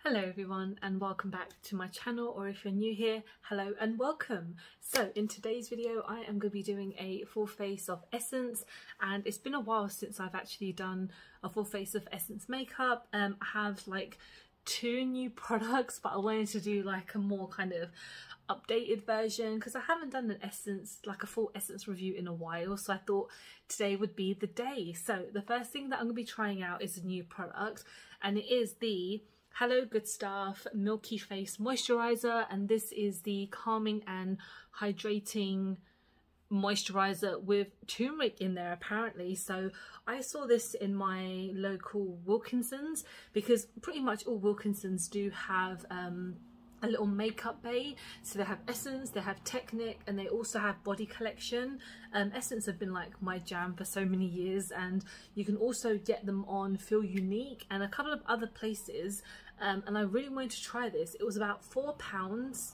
Hello everyone and welcome back to my channel, or if you're new here, hello and welcome. So in today's video I am going to be doing a full face of Essence, and it's been a while since I've actually done a full face of Essence makeup. I have like 2 new products, but I wanted to do like a more kind of updated version because I haven't done an Essence, like a full Essence review in a while, so I thought today would be the day. So the first thing that I'm going to be trying out is a new product, and it is the Hello Good Stuff Milky Face Moisturizer, and this is the calming and hydrating moisturizer with turmeric in there apparently. So I saw this in my local Wilkinsons because pretty much all Wilkinsons do have a little makeup bay. So they have Essence, they have Technic, and they also have Body Collection. Essence have been like my jam for so many years, and you can also get them on Feel Unique and a couple of other places. And I really wanted to try this. It was about £4.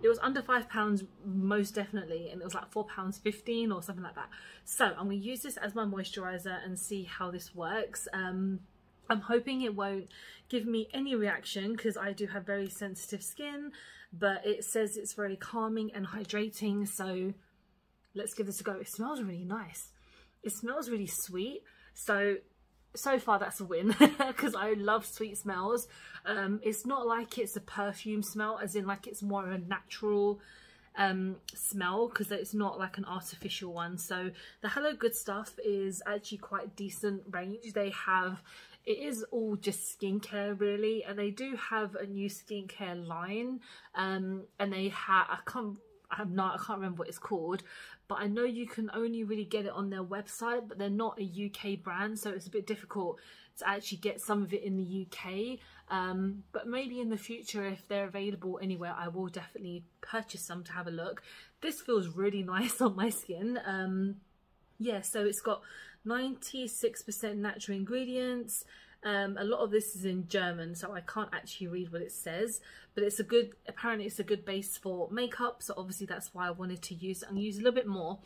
It was under £5 most definitely, and it was like £4.15 or something like that. So I'm going to use this as my moisturizer and see how this works. I'm hoping it won't give me any reaction because I do have very sensitive skin, but it says it's very calming and hydrating, so let's give this a go. It smells really nice. It smells really sweet, so far that's a win because I love sweet smells. It's not like it's a perfume smell, as in like it's more of a natural smell, because it's not like an artificial one. So the Hello Good Stuff is actually quite decent range. They have, it is all just skincare really, and they do have a new skincare line, and they have, I can't remember what it's called, but I know you can only really get it on their website, but they're not a UK brand, so it's a bit difficult to actually get some of it in the UK. But maybe in the future, if they're available anywhere, I will definitely purchase some to have a look. This feels really nice on my skin. Yeah, so it's got 96% natural ingredients. A lot of this is in German, so I can't actually read what it says, but it's a good, apparently it's a good base for makeup, so obviously that's why I wanted to use it and use a little bit more.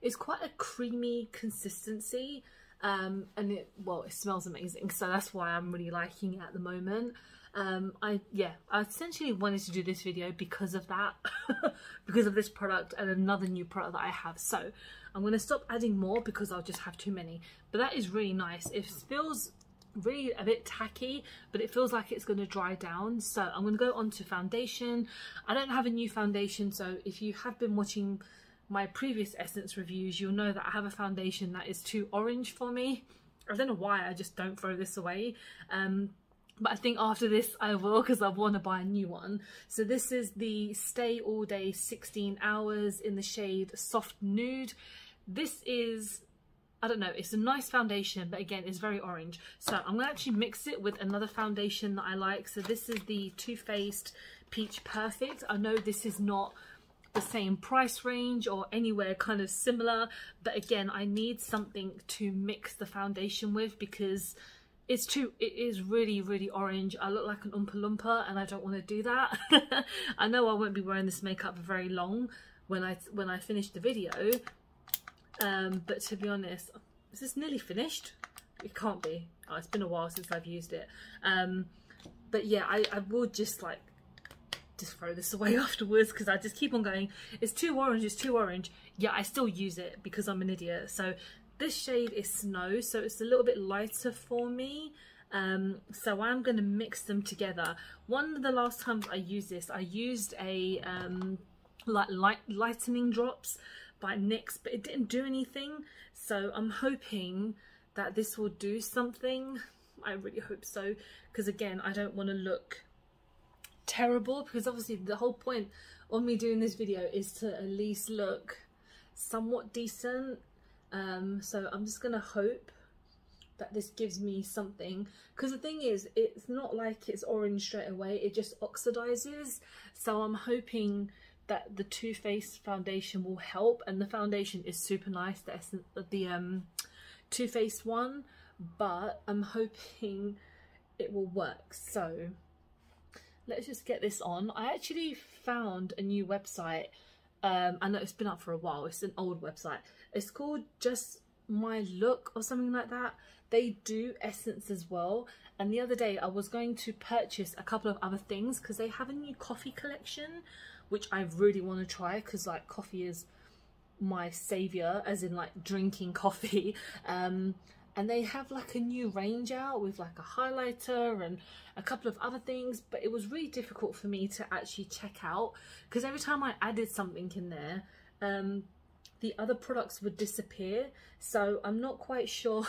It's quite a creamy consistency, and it smells amazing, so that's why I'm really liking it at the moment. I essentially wanted to do this video because of that, because of this product and another new product that I have. So I'm going to stop adding more because I'll just have too many, but that is really nice. It feels really a bit tacky, but it feels like it's going to dry down. So I'm going to go on to foundation. I don't have a new foundation, so if you have been watching my previous Essence reviews, you'll know that I have a foundation that is too orange for me. I don't know why, I just don't throw this away. But I think after this I will, because I want to buy a new one. So this is the Stay All Day 16 Hours in the shade Soft Nude. This is, I don't know, it's a nice foundation, but again, it's very orange. So I'm going to actually mix it with another foundation that I like. So this is the Too Faced Peach Perfect. I know this is not the same price range or anywhere kind of similar, but again, I need something to mix the foundation with because it is really, really orange. I look like an Oompa Loompa and I don't want to do that. I know I won't be wearing this makeup for very long when I finish the video. But to be honest, is this nearly finished? It can't be. Oh, it's been a while since I've used it. But yeah, I will just throw this away afterwards because I just keep on going, it's too orange, it's too orange. Yeah, I still use it because I'm an idiot. So this shade is Snow, so it's a little bit lighter for me. So I'm going to mix them together. One of the last times I used this, I used a lightening drops by NYX, but it didn't do anything. So I'm hoping that this will do something. I really hope so, because again, I don't want to look terrible, because obviously the whole point of me doing this video is to at least look somewhat decent. So I'm just gonna hope that this gives me something, because the thing is, it's not like it's orange straight away, it just oxidizes. So I'm hoping that the Too Faced foundation will help, and the foundation is super nice, the Too Faced one, but I'm hoping it will work. So let's just get this on. I actually found a new website. I know it's been up for a while, it's an old website. It's called Just My Look or something like that. They do Essence as well. And the other day I was going to purchase a couple of other things because they have a new coffee collection, which I really want to try because like coffee is my savior, as in like drinking coffee. And they have like a new range out with like a highlighter and a couple of other things, but it was really difficult for me to actually check out because every time I added something in there, the other products would disappear. So I'm not quite sure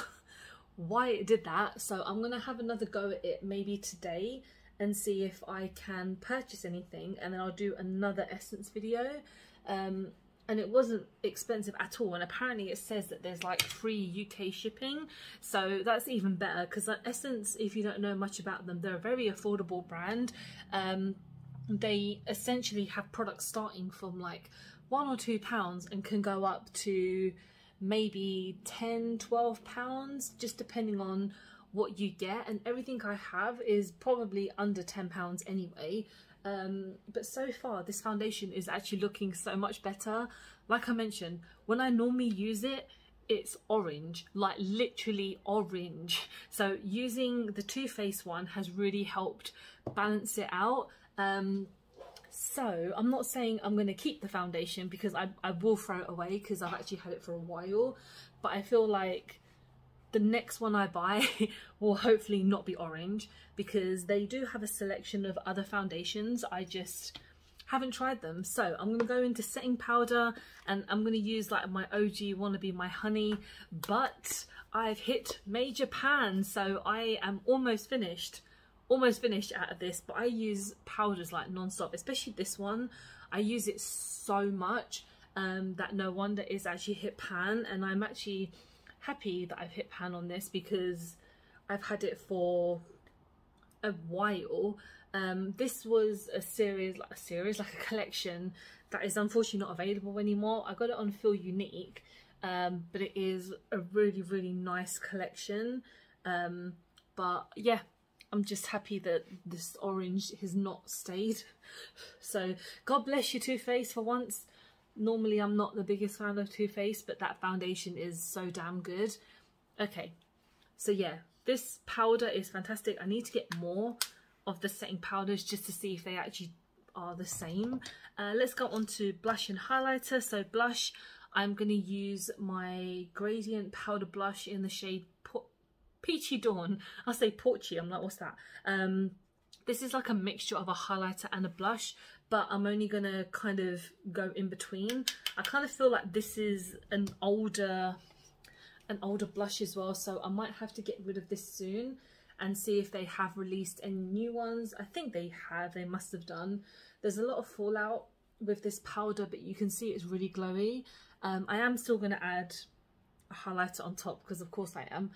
why it did that. So I'm gonna have another go at it maybe today and see if I can purchase anything, and then I'll do another Essence video. And it wasn't expensive at all, and apparently it says that there's like free UK shipping, so that's even better because Essence, if you don't know much about them, they're a very affordable brand. They essentially have products starting from like £1 or £2 and can go up to maybe £10–12, just depending on what you get, and everything I have is probably under £10 anyway. But so far this foundation is actually looking so much better. Like I mentioned, when I normally use it, it's orange, like literally orange. So using the Too Faced one has really helped balance it out. So I'm not saying I'm going to keep the foundation because I will throw it away because I've actually had it for a while, but I feel like the next one I buy will hopefully not be orange because they do have a selection of other foundations. I just haven't tried them. So I'm going to go into setting powder and I'm going to use like my OG Wannabe My Honey, but I've hit major pan, so I am almost finished out of this. But I use powders like non-stop, especially this one. I use it so much that no wonder it's actually hit pan, and I'm actually happy that I've hit pan on this because I've had it for a while. This was a collection that is unfortunately not available anymore. I got it on Feel Unique, but it is a really nice collection. But yeah, I'm just happy that this orange has not stayed. So God bless you, Too Faced, for once. Normally I'm not the biggest fan of Too Faced, but that foundation is so damn good. Okay, so yeah, this powder is fantastic. I need to get more of the setting powders just to see if they actually are the same. Let's go on to blush and highlighter. So blush, I'm going to use my Gradient Powder Blush in the shade Peachy Dawn. I'll say Porchy, I'm like, what's that? This is like a mixture of a highlighter and a blush, but I'm only going to kind of go in between. I kind of feel like this is an older blush as well, so I might have to get rid of this soon and see if they have released any new ones. I think they have, they must have done. There's a lot of fallout with this powder, but you can see it's really glowy. I am still going to add a highlighter on top because of course I am,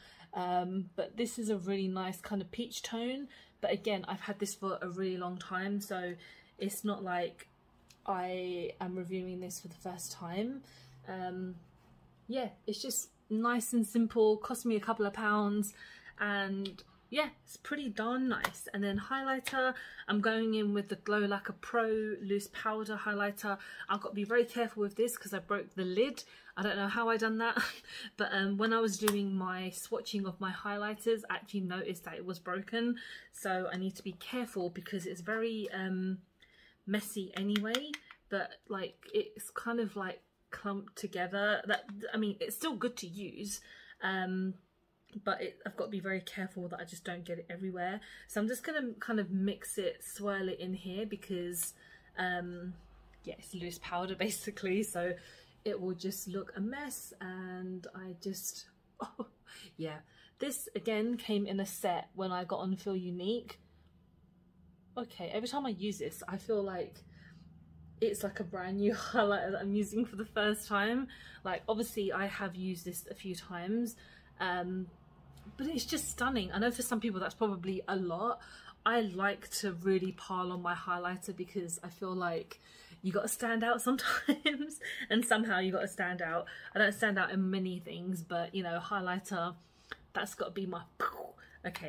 but this is a really nice kind of peach tone. But again, I've had this for a really long time, so it's not like I am reviewing this for the first time. Yeah, it's just nice and simple, cost me a couple of pounds, and yeah, it's pretty darn nice. And then highlighter, I'm going in with the Glow Like a Pro loose powder highlighter. I've got to be very careful with this because I broke the lid. I don't know how I done that, but when I was doing my swatching of my highlighters, I actually noticed that it was broken, so I need to be careful because it's very messy anyway, but like it's kind of like clumped together. That, I mean, it's still good to use, but I've got to be very careful that I just don't get it everywhere. So I'm just gonna kind of mix it, swirl it in here because yeah, it's loose powder basically, so it will just look a mess. And I just, oh yeah, this again came in a set when I got on Feel Unique. Okay, every time I use this I feel like it's like a brand new highlighter that I'm using for the first time. Like obviously I have used this a few times, but it's just stunning. I know for some people that's probably a lot. I like to really pile on my highlighter because I feel like you got to stand out sometimes, and somehow you got to stand out. I don't stand out in many things, but you know, highlighter, that's got to be my... Okay,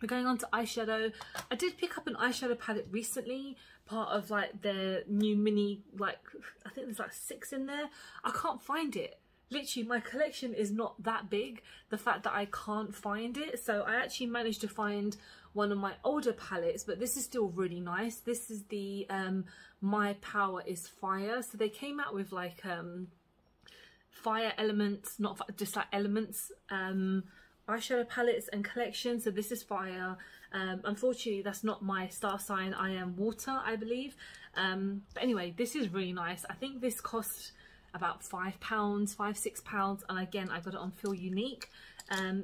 we're going on to eyeshadow. I did pick up an eyeshadow palette recently, part of like their new mini, like I think there's like 6 in there. I can't find it. literally my collection is not that big. The fact that I can't find it, so I actually managed to find one of my older palettes, but this is still really nice. This is the My Power is Fire. So they came out with like fire elements, not just like elements, eyeshadow palettes and collections. So this is fire. Unfortunately that's not my star sign. I am water, I believe. But anyway, this is really nice. I think this cost about £5, £6, and again I got it on Feel Unique.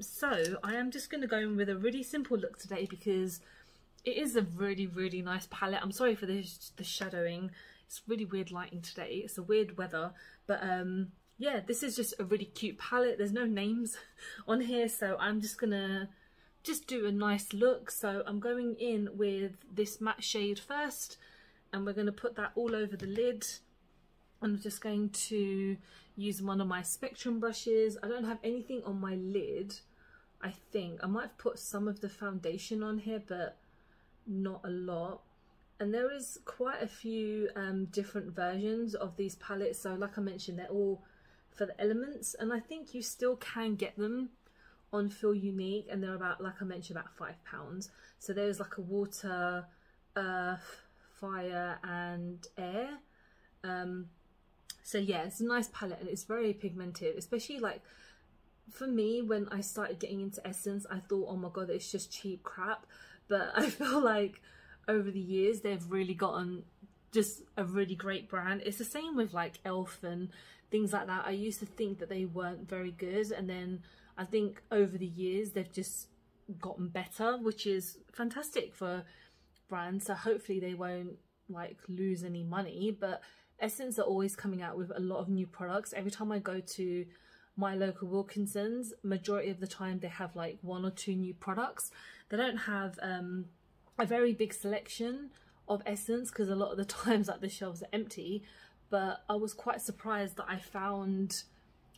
So I am just going to go in with a really simple look today because it is a really nice palette. I'm sorry for the shadowing, it's really weird lighting today, it's a weird weather, but yeah, this is just a really cute palette. There's no names on here, so I'm just gonna do a nice look. So I'm going in with this matte shade first, and we're going to put that all over the lid. I'm just going to use one of my Spectrum brushes. I don't have anything on my lid. I think I might have put some of the foundation on here, but not a lot. And there is quite a few different versions of these palettes. So like I mentioned, they're all for the elements, and I think you still can get them on Feel Unique, and they're about, like I mentioned, about £5. So there's like a water, earth, fire and air. So yeah, it's a nice palette and it's very pigmented, especially like for me when I started getting into Essence, I thought, oh my god, it's just cheap crap, but I feel like over the years they've really gotten just a really great brand. It's the same with like Elf and things like that. I used to think that they weren't very good, and then I think over the years they've just gotten better, which is fantastic for brands. So hopefully they won't like lose any money, but Essence are always coming out with a lot of new products. Every time I go to my local Wilkinson's, majority of the time they have like 1 or 2 new products. They don't have a very big selection of Essence because a lot of the times like the shelves are empty, but I was quite surprised that I found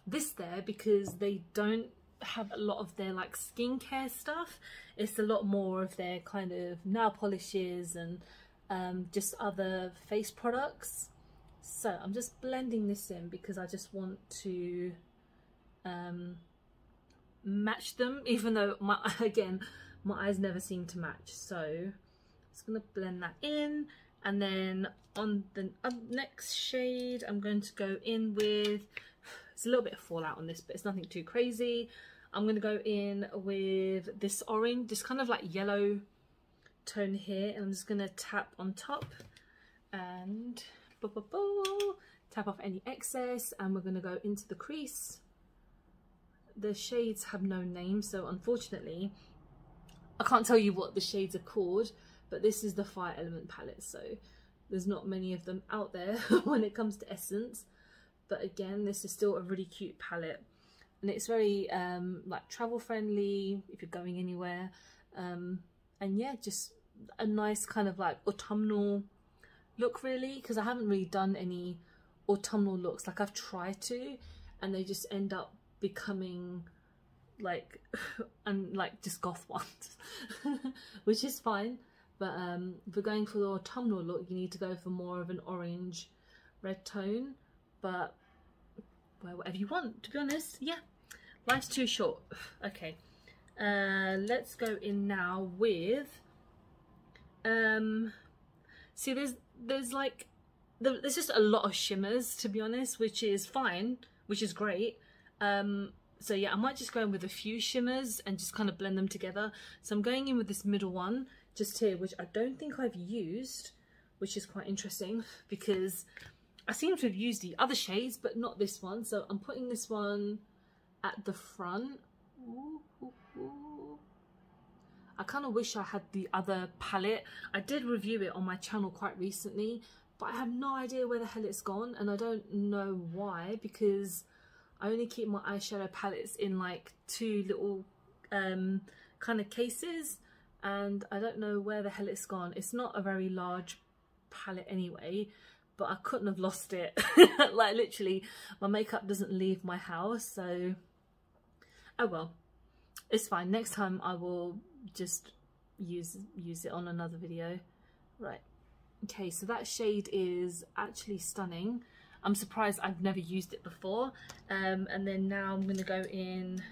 this there because they don't have a lot of their like skincare stuff. It's a lot more of their kind of nail polishes and just other face products. So I'm just blending this in because I just want to match them, even though again my eyes never seem to match. So just gonna blend that in, and then on the next shade I'm going to go in with, it's a little bit of fallout on this but it's nothing too crazy. I'm going to go in with this orange, this kind of like yellow tone here, and I'm just going to tap on top and tap off any excess, and we're going to go into the crease. The shades have no name, so unfortunately I can't tell you what the shades are called, but this is the Fire Element palette, so there's not many of them out there when it comes to Essence. But again, this is still a really cute palette, and it's very like travel friendly if you're going anywhere, and yeah, just a nice kind of like autumnal look really, because I haven't really done any autumnal looks. Like I've tried to, and they just end up becoming like and like just goth ones which is fine. But if we're going for the autumnal look, you need to go for more of an orange red tone, but well, whatever you want, to be honest. Yeah, life's too short. Okay, let's go in now with see there's like there's just a lot of shimmers, to be honest, which is fine, which is great. So yeah, I might just go in with a few shimmers and just kind of blend them together. So I'm going in with this middle one just here, which I don't think I've used, which is quite interesting because I seem to have used the other shades but not this one. So I'm putting this one at the front. I kind of wish I had the other palette. I did review it on my channel quite recently, but I have no idea where the hell it's gone, and I don't know why, because I only keep my eyeshadow palettes in like 2 little kind of cases, and I don't know where the hell it's gone. It's not a very large palette anyway, but I couldn't have lost it. Like literally my makeup doesn't leave my house, so oh well, it's fine. Next time I will just use it on another video. Right, okay, so that shade is actually stunning. I'm surprised I've never used it before. And then now I'm going to go in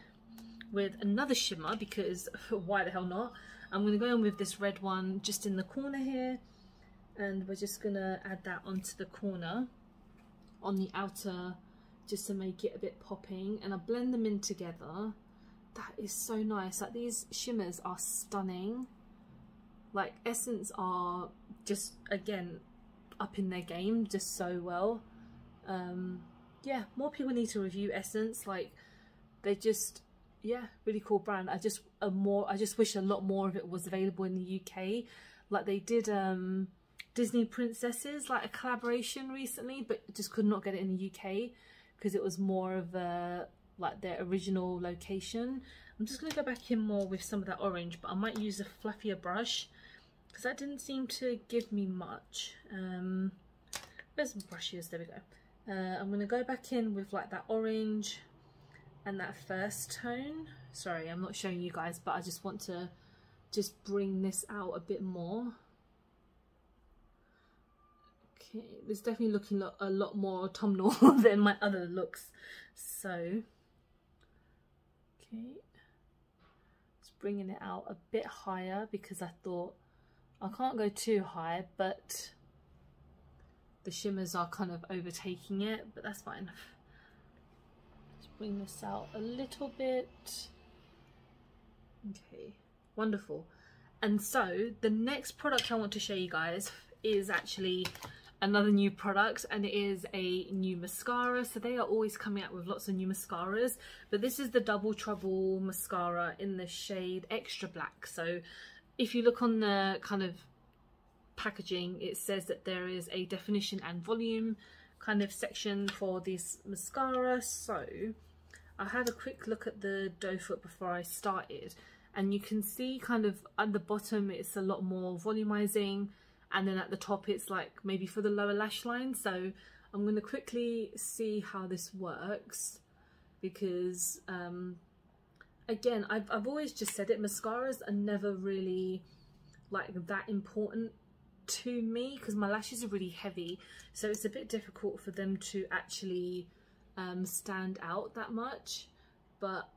with another shimmer, because why the hell not. I'm going to go in with this red one just in the corner here, and we're just going to add that onto the corner on the outer, just to make it a bit popping, and I blend them in together. That is so nice. Like, these shimmers are stunning. Like, Essence are just, again, up in their game just so well. Yeah, more people need to review Essence. Like, they just, yeah, really cool brand. I just wish a lot more of it was available in the UK. Like, they did Disney Princesses, like a collaboration recently, but just could not get it in the UK because it was more of a, like, their original location. I'm just going to go back in more with some of that orange, but I might use a fluffier brush because that didn't seem to give me much. Where's some brushes? There we go. I'm going to go back in with like that orange and that first tone. Sorry, I'm not showing you guys, but I just want to just bring this out a bit more. Okay, this is definitely looking a lot more autumnal than my other looks. So, okay, just bringing it out a bit higher because I thought I can't go too high, but the shimmers are kind of overtaking it, but that's fine. Just bring this out a little bit. Okay, wonderful. And so the next product I want to show you guys is actually another new product, and it is a new mascara. So they are always coming out with lots of new mascaras, but this is the Double Trouble mascara in the shade Extra Black. So if you look on the kind of packaging, it says that there is a definition and volume kind of section for this mascara. So I had a quick look at the doe foot before I started, and you can see kind of at the bottom it's a lot more volumizing, and then at the top it's like maybe for the lower lash line. So I'm going to quickly see how this works, because again, I've always just said it, mascaras are never really like that important to me because my lashes are really heavy, so it's a bit difficult for them to actually stand out that much. But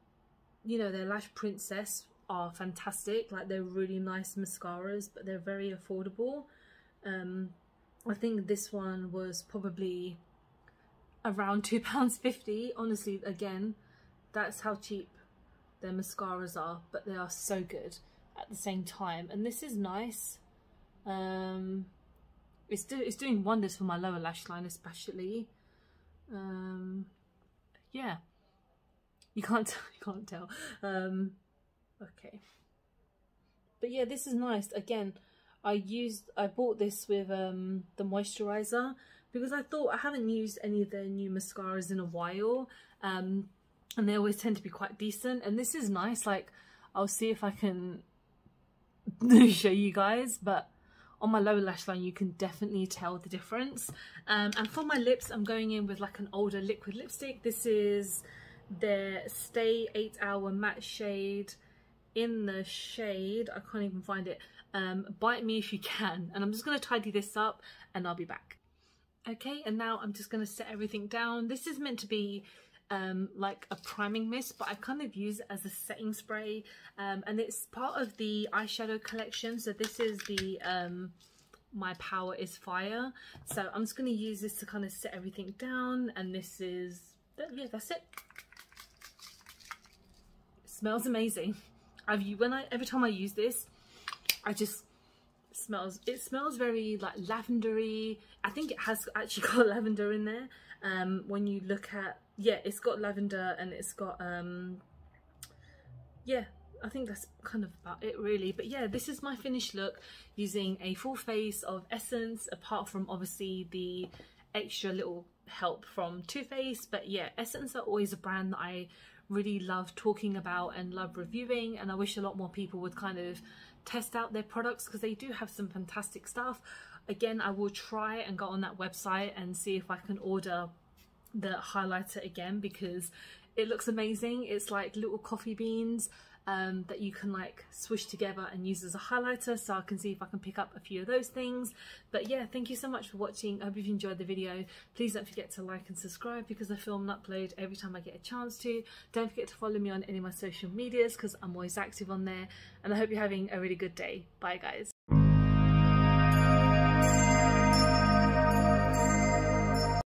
you know, their Lash Princess are fantastic. Like, they're really nice mascaras, but they're very affordable. I think this one was probably around £2.50. Honestly, again, that's how cheap their mascaras are, but they are so good at the same time. And this is nice. It's doing wonders for my lower lash line especially. Yeah, you can't tell. Okay, but yeah, this is nice. Again, I bought this with the moisturizer because I thought I haven't used any of their new mascaras in a while, and they always tend to be quite decent. And this is nice. Like, I'll see if I can show you guys, but on my lower lash line you can definitely tell the difference. And for my lips, I'm going in with like an older liquid lipstick. This is their Stay 8 Hour Matte Shade in the shade, I can't even find it, Bite Me If You Can. And I'm just going to tidy this up and I'll be back. Okay, and now I'm just going to set everything down. This is meant to be like a priming mist, but I kind of use it as a setting spray, and it's part of the eyeshadow collection. So this is the My Power Is Fire. So I'm just going to use this to kind of set everything down, and this is, yeah, that's it. It smells amazing. Every time I use this, it smells very like lavendery. I think it has actually got lavender in there. When you look at, yeah, it's got lavender, and it's got yeah, I think that's kind of about it really. But yeah, this is my finished look using a full face of Essence, apart from obviously the extra little help from Too Faced. But yeah, Essence are always a brand that I really love talking about and love reviewing, and I wish a lot more people would kind of test out their products because they do have some fantastic stuff. Again, I will try and go on that website and see if I can order the highlighter again, because it looks amazing. It's like little coffee beans that you can like swish together and use as a highlighter, so I can see if I can pick up a few of those things. But yeah, thank you so much for watching. I hope you've enjoyed the video. Please don't forget to like and subscribe because I film and upload every time I get a chance to. Don't forget to follow me on any of my social medias because I'm always active on there, and I hope you're having a really good day. Bye guys.